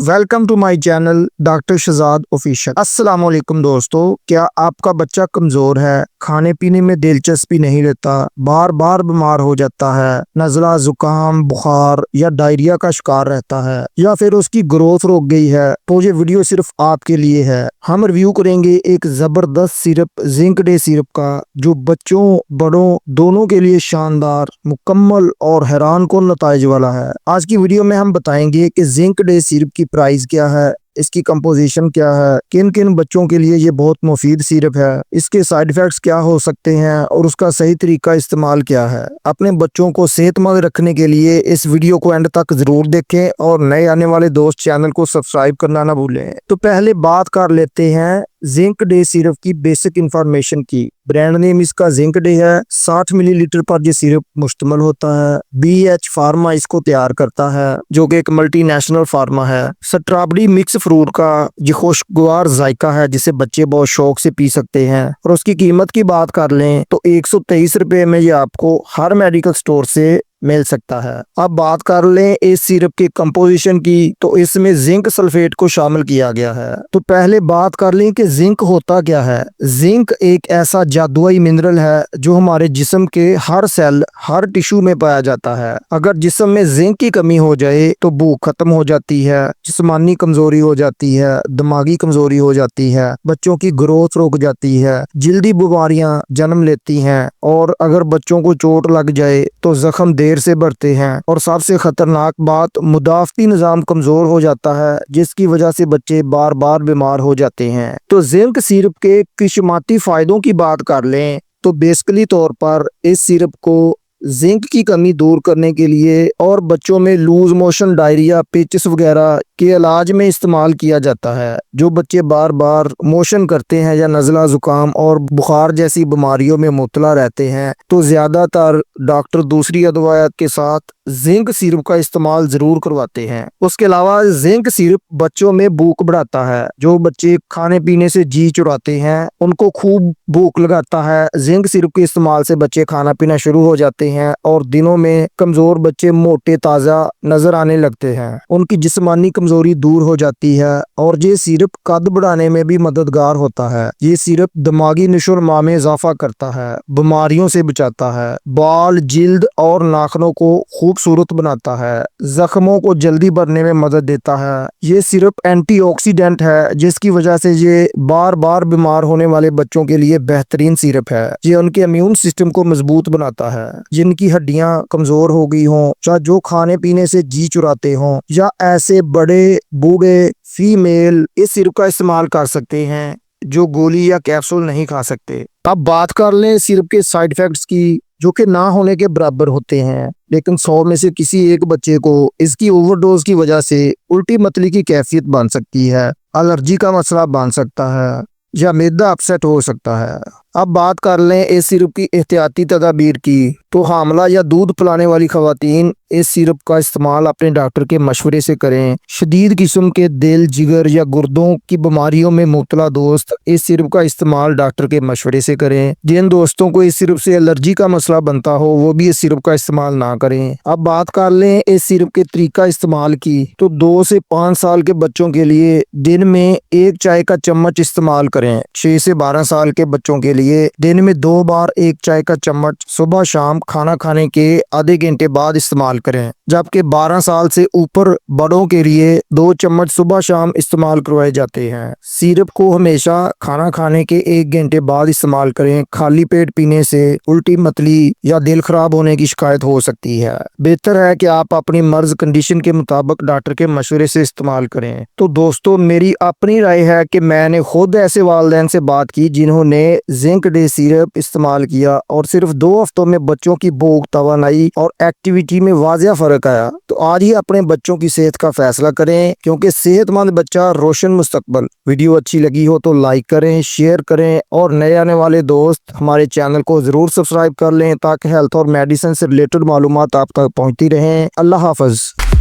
Welcome to my channel doctor Shahzad official. अस्सलाम वालेकुम दोस्तों, क्या आपका बच्चा कमजोर है, खाने पीने में दिलचस्पी नहीं लेता, बार बार बीमार हो जाता है, नज़ला, जुकाम, बुखार या डायरिया का शिकार रहता है, या फिर उसकी ग्रोथ रुक गई है, तो ये वीडियो सिर्फ आपके लिए है। हम रिव्यू करेंगे एक जबरदस्त सिरप जिंक डे सिरप का, जो बच्चों बड़ों दोनों के लिए शानदार, मुकम्मल और हैरान कुन नताइज वाला है। आज की वीडियो में हम बताएंगे कि जिंक डे सिरप की प्राइस क्या है, इसकी कंपोजिशन क्या है, किन किन बच्चों के लिए ये बहुत मुफीद सिरप है, इसके साइड इफेक्ट्स क्या हो सकते हैं और उसका सही तरीका इस्तेमाल क्या है। अपने बच्चों को सेहतमंद रखने के लिए इस वीडियो को एंड तक जरूर देखें और नए आने वाले दोस्त चैनल को सब्सक्राइब करना ना भूलें। तो पहले बात कर लेते हैं जिंक डे सिरप की बेसिक इंफॉर्मेशन की। ब्रांड नेम इसका जिंक डे है। 60 मिलीलीटर पर ये सिरप मुश्तमल होता है। BH फार्मा इसको तैयार करता है, जो कि एक मल्टीनेशनल फार्मा है। स्ट्रॉबेरी मिक्स फ्रूट का ये खुशगवार जायका है, जिसे बच्चे बहुत शौक से पी सकते हैं। और उसकी कीमत की बात कर लें तो 123 रुपए में ये आपको हर मेडिकल स्टोर से मिल सकता है। अब बात कर लें इस सिरप के कंपोजिशन की, तो इसमें जिंक सल्फेट को शामिल किया गया है। तो पहले बात कर लें कि जिंक होता क्या है। जिंक एक ऐसा जादुई मिनरल है जो हमारे जिस्म के हर सेल, हर टिश्यू में पाया जाता है। अगर जिस्म में जिंक की कमी हो जाए तो भूख खत्म हो जाती है, जिस्मानी कमजोरी हो जाती है, दिमागी कमजोरी हो जाती है, बच्चों की ग्रोथ रुक जाती है, जल्दी बीमारियां जन्म लेती हैं, और अगर बच्चों को चोट लग जाए तो जख्म देर से बढ़ते हैं, और सबसे खतरनाक बात, मुदाफती निजाम कमजोर हो जाता है, जिसकी वजह से बच्चे बार बार बीमार हो जाते हैं। तो जिंक सिरप के किस्माती फायदों की बात कर लें तो बेसिकली तौर पर इस सिरप को जिंक की कमी दूर करने के लिए और बच्चों में लूज मोशन, डायरिया, पेचिस वगैरह के इलाज में इस्तेमाल किया जाता है। जो बच्चे बार बार मोशन करते हैं या नज़ला, जुकाम और बुखार जैसी बीमारियों में मुब्तला रहते हैं, तो ज्यादातर डॉक्टर दूसरी अदवायात के साथ जिंक सिरप का इस्तेमाल जरूर करवाते हैं। उसके अलावा जिंक सिरप बच्चों में भूख बढ़ाता है। जो बच्चे खाने पीने से जी चुराते हैं, उनको खूब भूख लगाता है। जिंक सिरप के इस्तेमाल से बच्चे खाना पीना शुरू हो जाते हैं और दिनों में कमजोर बच्चे मोटे ताजा नजर आने लगते हैं। उनकी जिस्मानी कमजोरी दूर हो जाती है और ये सिरप कद बढ़ाने में भी मददगार होता है। ये सिरप दिमागी नशोनुमा में इजाफा करता है, बीमारियों से बचाता है, बाल, जिल्द और नाखनों को खूबसूरत बनाता है, जख्मों को जल्दी भरने में मदद देता है। ये सिरप एंटीऑक्सीडेंट है, जिसकी वजह से ये बार बार बीमार होने वाले बच्चों के लिए बेहतरीन सिरप है। ये उनके इम्यून सिस्टम को मजबूत बनाता है। जिनकी हड्डियां कमजोर हो गई हों, या जो खाने पीने से जी चुराते हों, या ऐसे बड़े बूढ़े फीमेल इस सिरप का इस्तेमाल कर सकते हैं जो गोली या कैप्सूल नहीं खा सकते। अब बात कर लें सिरप के साइड इफेक्ट्स की, जो कि ना होने के बराबर होते हैं, लेकिन 100 में से किसी एक बच्चे को इसकी ओवरडोज की वजह से उल्टी मतली की कैफियत बन सकती है, एलर्जी का मसला बन सकता है, या मैदा अपसेट हो सकता है। अब बात कर लें इस सिरप की एहतियाती तदाबीर की, तो हामला या दूध पिलाने वाली खवातीन इस सिरप का इस्तेमाल अपने डॉक्टर के मशवरे से करें। शदीद किस्म के दिल, जिगर या गुर्दों की बीमारियों में मुब्तला दोस्त इस सिरप का इस्तेमाल डॉक्टर के मशवरे से करें। जिन दोस्तों को इस सिरप से एलर्जी का मसला बनता हो, वो भी इस सिरप का इस्तेमाल ना करें। अब बात कर लें इस सिरप के तरीका इस्तेमाल की, तो 2 से 5 साल के बच्चों के लिए दिन में 1 चाय का चम्मच इस्तेमाल करें। 6 से 12 साल के बच्चों के लिए दिन में 2 बार 1 चाय का चम्मच सुबह शाम खाना खाने के आधे घंटे बाद इस्तेमाल करें। जबकि 12 साल से ऊपर बड़ों के लिए 2 चम्मच सुबह शाम इस्तेमाल करवाए जाते हैं। सिरप को हमेशा खाना खाने के 1 घंटे बाद इस्तेमाल करें। खाली पेट पीने से उल्टी मतली या दिल खराब होने की शिकायत हो सकती है। बेहतर है कि आप अपनी मर्ज कंडीशन के मुताबिक डॉक्टर के मशवरे से इस्तेमाल करें। तो दोस्तों, मेरी अपनी राय है कि मैंने खुद ऐसे वालिदैन से बात की जिन्होंने जिंक डे सिरप इस्तेमाल किया और सिर्फ 2 हफ्तों में बच्चों की भूख, तवानाई और एक्टिविटी में वाज़िया फर्क आया। तो आज ही अपने बच्चों की सेहत का फैसला करें, क्योंकि सेहतमंद बच्चा रोशन मुस्तकबल। वीडियो अच्छी लगी हो तो लाइक करें, शेयर करें, और नए आने वाले दोस्त हमारे चैनल को जरूर सब्सक्राइब कर लें, ताकि हेल्थ और मेडिसिन से रिलेटेड मालूमात आप तक पहुंचती रहें। अल्लाह हाफ़िज़।